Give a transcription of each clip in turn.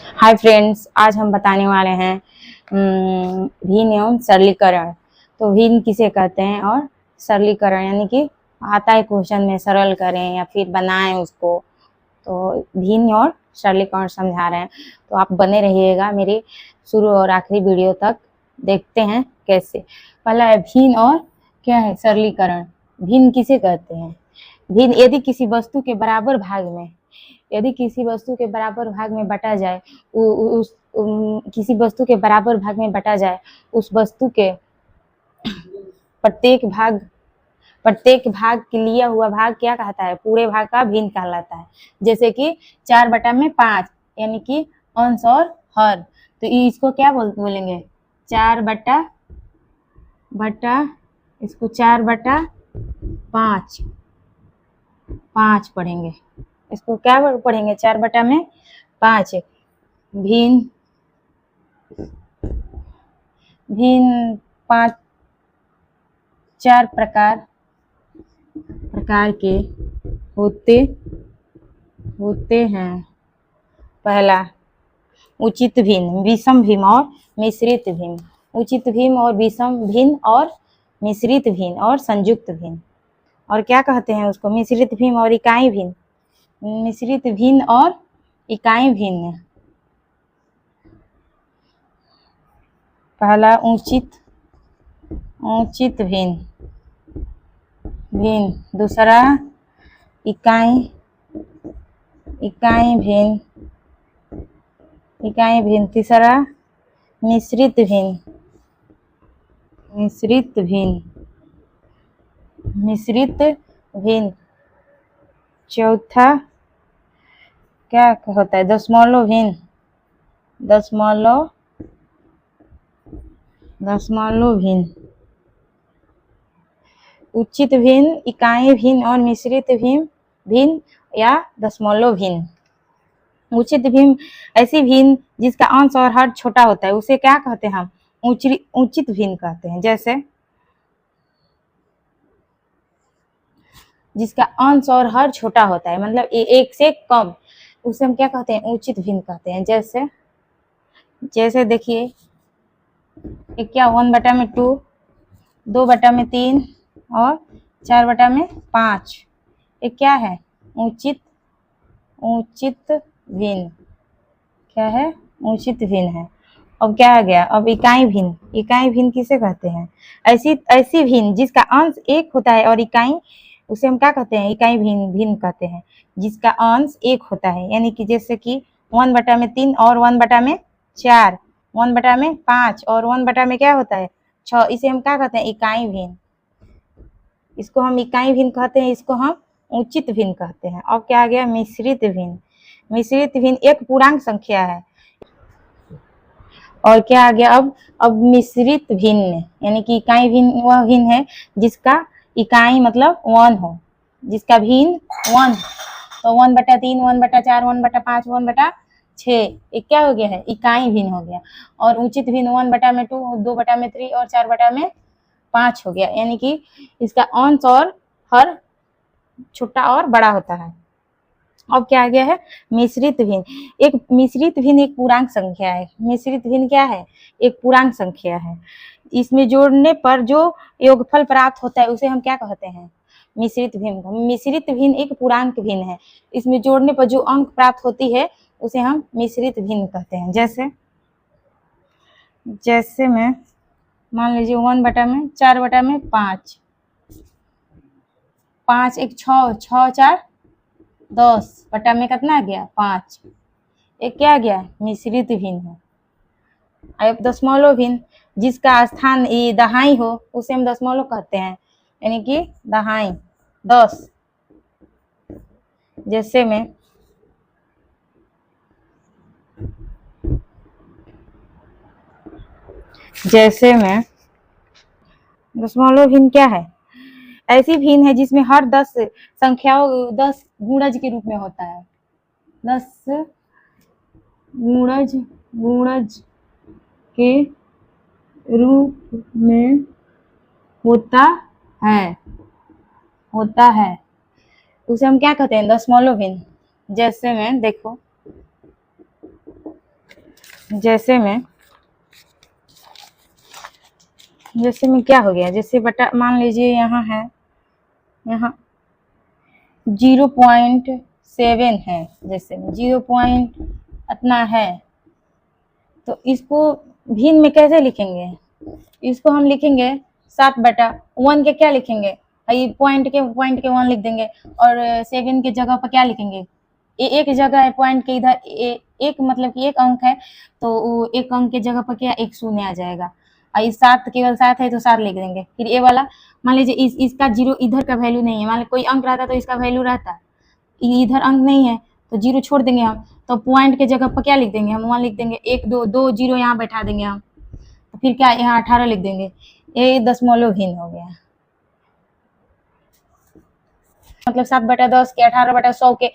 Hi friends, आज हम बताने वाले हैं भिन्न एवं सरलीकरण। तो भिन्न किसे कहते हैं और सरलीकरण यानी कि आता है क्वेश्चन में सरल करें या फिर बनाएं उसको। तो भिन्न और सरलीकरण समझा रहे हैं, तो आप बने रहिएगा मेरे शुरू और आखिरी वीडियो तक। देखते हैं कैसे। पहला है भिन्न और क्या है सरलीकरण। भिन्न किसे कहते हैं? भिन्न यदि किसी वस्तु के बराबर भाग में बटा जाए, किसी वस्तु के बराबर भाग में बटा जाए, उस वस्तु के प्रत्येक भाग के लिया हुआ भाग क्या कहता है? पूरे भाग का भिन्न कहलाता है। जैसे कि 4/5 यानी कि अंश और हर। तो इसको क्या बोलेंगे? 4/5 पढ़ेंगे। इसको क्या पढ़ेंगे? 4/5। भिन्न 4 प्रकार के होते हैं। पहला उचित भिन्न, विषम भिन्न और मिश्रित भिन्न। उचित भिन्न और विषम भिन्न और मिश्रित भिन्न और संयुक्त भिन्न। और क्या कहते हैं उसको? मिश्रित भिन्न और इकाई भिन्न। मिश्रित भिन्न और इकाई भिन्न। पहला उचित भिन्न, दूसरा इकाई भिन्न, तीसरा मिश्रित भिन्न, चौथा क्या होता है? दशमलव भिन्न। उचित भिन्न, इकाई भिन्न और मिश्रित भिन्न या दशमलव भिन्न। उचित भिन्न ऐसी भिन्न जिसका अंश और हर छोटा होता है, उसे क्या कहते हैं? हम उचित भिन्न कहते हैं। जैसे जिसका अंश और हर छोटा होता है, मतलब एक से कम, उसे हम क्या कहते हैं? उचित भिन्न कहते हैं। जैसे देखिए, एक क्या 1/2, 2/3 और 4/5। एक क्या है? उचित भिन्न। क्या है? उचित भिन्न है। अब क्या आ गया? अब इकाई भिन्न किसे कहते हैं? ऐसी भिन्न जिसका अंश 1 होता है और इकाई, उसे हम क्या कहते हैं? इकाई भिन्न कहते हैं। जिसका अंश 1 होता है, यानी कि जैसे कि 1/3 और 1/4, 1/5 और 1 क्या होता है? 6। इसे हम क्या कहते हैं? इकाई भिन्न। इसको हम इकाई भिन्न कहते हैं, इसको हम उचित भिन्न कहते हैं। अब क्या आ गया? मिश्रित भिन्न। मिश्रित भिन्न एक पूर्णांक संख्या है। और क्या आ गया? अब मिश्रित भिन्न यानी कि इकाई भिन्न वह भिन्न है जिसका इकाई मतलब 1 हो, जिसका भिन्न 1। तो 1/3, 1/4, 1/5, 1/6, एक क्या हो गया है? इकाई भिन्न हो गया। और उचित भिन्न 1/2, 2/3 और 4/5 हो गया, यानी कि इसका अंश और हर छोटा और बड़ा होता है। अब क्या आ गया है? मिश्रित भिन्न। मिश्रित भिन्न एक पूर्णांक संख्या है। मिश्रित भिन्न क्या है? एक पूर्णांक संख्या है। इसमें जोड़ने पर जो योगफल प्राप्त होता है उसे हम क्या कहते हैं? मिश्रित भिन्न। मिश्रित भिन्न एक पूर्णांक भिन्न है। इसमें जोड़ने पर जो अंक प्राप्त होती है उसे हम मिश्रित भिन्न कहते हैं। जैसे में मान लीजिए 4/5, 5 एक 6, 6 4 10 बटा में कितना आ गया? 5। एक क्या आ गया? मिश्रित भिन्न है। अब दशमलव भिन्न, जिसका स्थान दहाई हो उसे हम दशमलव कहते हैं, यानी कि दहाई 10। जैसे में दशमलव भिन्न क्या है? ऐसी भिन्न है जिसमें हर 10 संख्याओं 10 गुणज के रूप में होता है। 10 गुणज के रूप में होता है, उसे हम क्या कहते हैं? दशमलव भिन्न। जैसे में देखो जैसे में क्या हो गया, जैसे बटा मान लीजिए यहाँ है, यहाँ 0.7 है, जैसे 0 इतना है, तो इसको भिन्न में कैसे लिखेंगे? इसको हम लिखेंगे 7/1 के क्या लिखेंगे, ये पॉइंट के 1 लिख देंगे, और 7 की जगह पर क्या लिखेंगे, एक जगह है पॉइंट के इधर एक मतलब कि एक अंक है, तो एक अंक के जगह पर क्या एक शून्य आ जाएगा, और इस 7 केवल 7 है तो 7 लिख देंगे। फिर ये वाला मान लीजिए इसका 0 इधर का वैल्यू नहीं है, मान लीजिए कोई अंक रहता तो इसका वैल्यू रहता, इधर अंक नहीं है तो 0 छोड़ देंगे हम, तो पॉइंट के जगह पर क्या लिख देंगे हम, 1 लिख देंगे, 1 2 0 यहाँ बैठा देंगे हम, तो फिर क्या यहाँ 18 लिख देंगे, ये दशमलव भिन्न हो गया। मतलब 7/10 के 18/100 के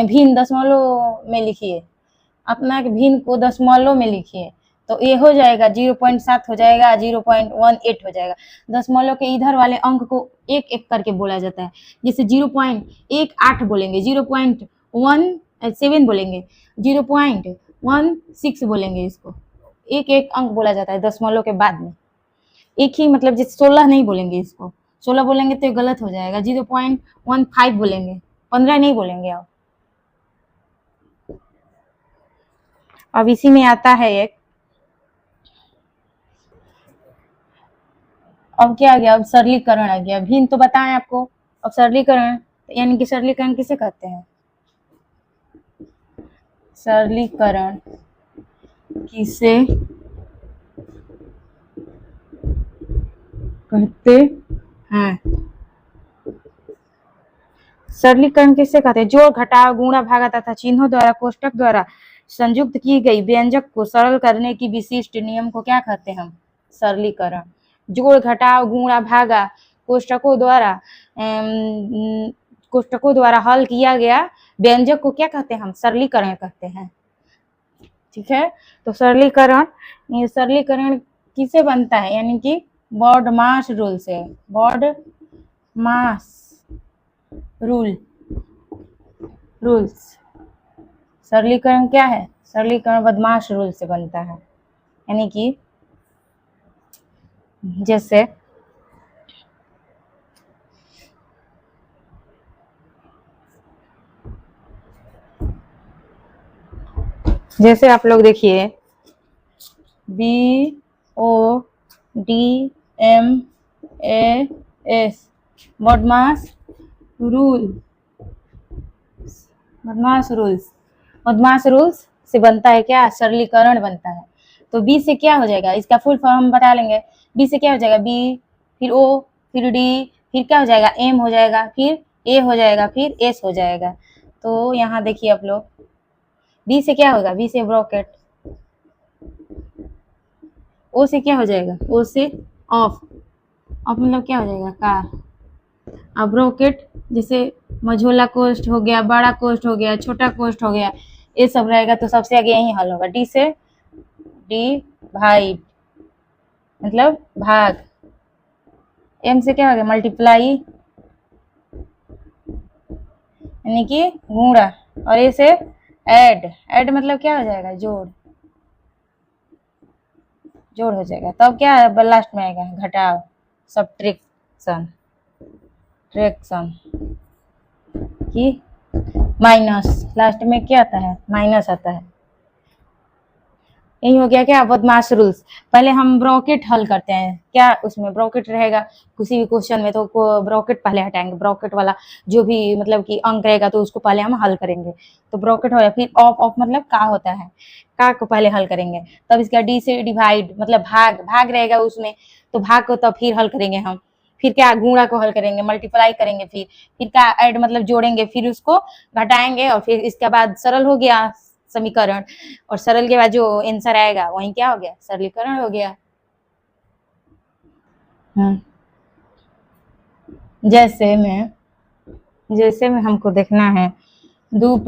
भिन्न दशमलव में लिखिए, अपना के भिन्न को दशमलव में लिखिए, तो ये हो जाएगा 0.7 हो जाएगा, 0.18 हो जाएगा। दशमलव के इधर वाले अंक को एक एक करके बोला जाता है, जैसे 0.18 बोलेंगे, 0.17 बोलेंगे, 0.16 बोलेंगे, इसको एक एक अंक बोला जाता है दशमलव के बाद में, एक ही मतलब जैसे 16 नहीं बोलेंगे, इसको 16 बोलेंगे तो गलत हो जाएगा, 0.15 बोलेंगे, 15 नहीं बोलेंगे। अब इसी में आता है एक, अब क्या आ गया, अब सरलीकरण आ गया, भिन्न तो बताएं आपको, अब सरलीकरण यानी कि सरलीकरण किसे कहते हैं, सरलीकरण किसे कहते हैं, सरलीकरण किसे कहते हैं, जोड़ घटाव गुणा भागा तथा चिन्हों द्वारा कोष्टक द्वारा संयुक्त की गई व्यंजक को सरल करने की विशिष्ट नियम को क्या कहते हैं हम, सरलीकरण। जोड़ घटाव गुणा भागा कोष्टकों द्वारा हल किया गया व्यंजक को क्या कहते हैं हम, सरलीकरण कहते हैं। ठीक है, तो सरलीकरण किसे बनता है, यानी कि बॉडमास रूल से, बॉडमास रूल्स। सरलीकरण क्या है, सरलीकरण बदमाश रूल से बनता है, यानी कि जैसे आप लोग देखिए BODMAS बदमाश रूल्स से बनता है क्या, सरलीकरण बनता है। तो बी से क्या हो जाएगा, इसका फुल फॉर्म हम बता लेंगे, बी से क्या हो जाएगा, बी फिर ओ फिर डी फिर क्या हो जाएगा, एम हो जाएगा, फिर ए हो जाएगा, फिर एस हो जाएगा। तो यहाँ देखिए आप लोग, बी से क्या होगा, बी से ब्रॉकेट, ओ से क्या हो जाएगा, ओ से ऑफ मतलब क्या हो जाएगा, का। अब ब्रॉकेट जैसे मझोला कोष्ठ हो गया, बड़ा कोष्ठ हो गया, छोटा कोष्ठ हो गया, ये सब रहेगा, तो सबसे आगे यही हल होगा, डी से डिवाइड मतलब भाग, एम से क्या हो गया, मल्टीप्लाई यानी कि गुणा, और ए से ऐड मतलब क्या हो जाएगा, जोड़ हो जाएगा। तब क्या लास्ट में आएगा, घटाव, सब्ट्रैक्शन कि माइनस, लास्ट में क्या आता है, माइनस आता है। यही हो गया क्या, बदमाश रूल्स। पहले हम ब्रॉकेट हल करते हैं, क्या उसमें ब्रॉकेट रहेगा किसी भी क्वेश्चन में, तो ब्रॉकेट पहले हटाएंगे, ब्रॉकेट वाला जो भी मतलब कि अंक रहेगा तो उसको पहले हम हल करेंगे, तो ब्रॉकेट हो गया। फिर ऑफ मतलब का होता है, का को पहले हल करेंगे, तब इसका डी से डिवाइड मतलब भाग रहेगा उसमें, तो भाग को तब फिर हल करेंगे हम, फिर क्या गुणा को हल करेंगे, मल्टीप्लाई करेंगे, फिर क्या ऐड मतलब जोड़ेंगे, फिर उसको घटाएंगे, और फिर इसके बाद सरल हो गया समीकरण, और सरल के बाद जो आंसर आएगा वही क्या हो गया, सरलीकरण हो गया। जैसे में हमको देखना है 2 +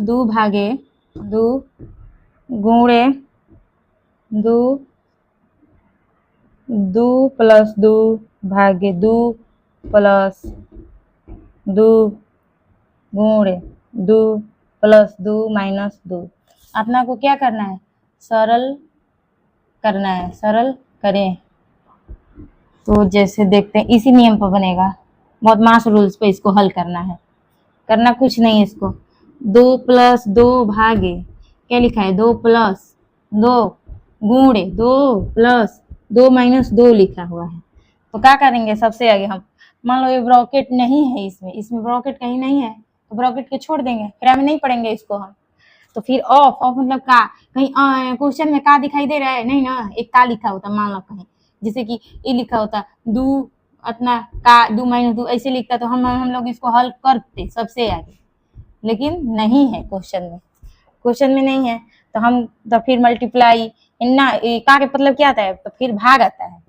2 भागे 2 गुणे 2 + 2 भागे 2 + 2 गुणे 2 प्लस 2 माइनस 2। अपना को क्या करना है, सरल करना है, सरल करें। तो जैसे देखते हैं इसी नियम पर बनेगा, बहुत मास रूल्स पे इसको हल करना है, करना कुछ नहीं है इसको। 2 प्लस 2 भागे क्या लिखा है, 2 प्लस 2 गुणे 2 प्लस 2 माइनस 2 लिखा हुआ है। तो क्या करेंगे, सबसे आगे हम मान लो ये ब्रॉकेट नहीं है, इसमें ब्रॉकेट कहीं नहीं है तो ब्रॉकेट के छोड़ देंगे, फिर हमें नहीं पढ़ेंगे इसको हम। तो फिर ऑफ मतलब का, कहीं क्वेश्चन में का दिखाई दे रहा है नहीं ना, एक का लिखा होता मान लो कहीं, जैसे कि ये लिखा होता 2 अपना का 2 माइनस 2 ऐसे लिखता तो हम लोग इसको हल करते सबसे आगे, लेकिन नहीं है क्वेश्चन में नहीं है। तो हम तो फिर मल्टीप्लाई ना, का के मतलब क्या आता है, तो फिर भाग आता है,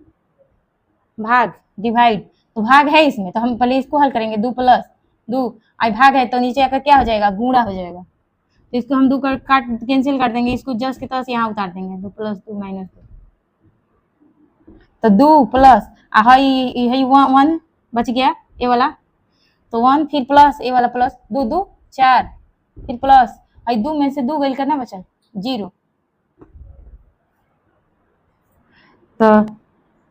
भाग डिवाइड, तो भाग है इसमें तो हम पहले इसको हल करेंगे। 2 प्लस 2 आई भाग है तो नीचे आकर क्या हो जाएगा, गुणा हो जाएगा। तो इसको हम 2 काट कैंसिल कर देंगे, इसको जस्ट की तरह से यहाँ उतार देंगे, 2 प्लस 2 माइनस 2। तो 2 प्लस है 1 बच गया ये वाला, तो 1 फिर प्लस ये वाला प्लस 2 2 4 फिर प्लस 2 में से 2 गैल करना बचा 0। तो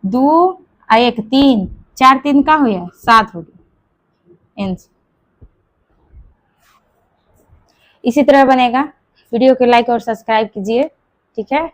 2 1 3 4 3 का हो गया 7 हो गया आंसर। इसी तरह बनेगा। वीडियो को लाइक और सब्सक्राइब कीजिए, ठीक है।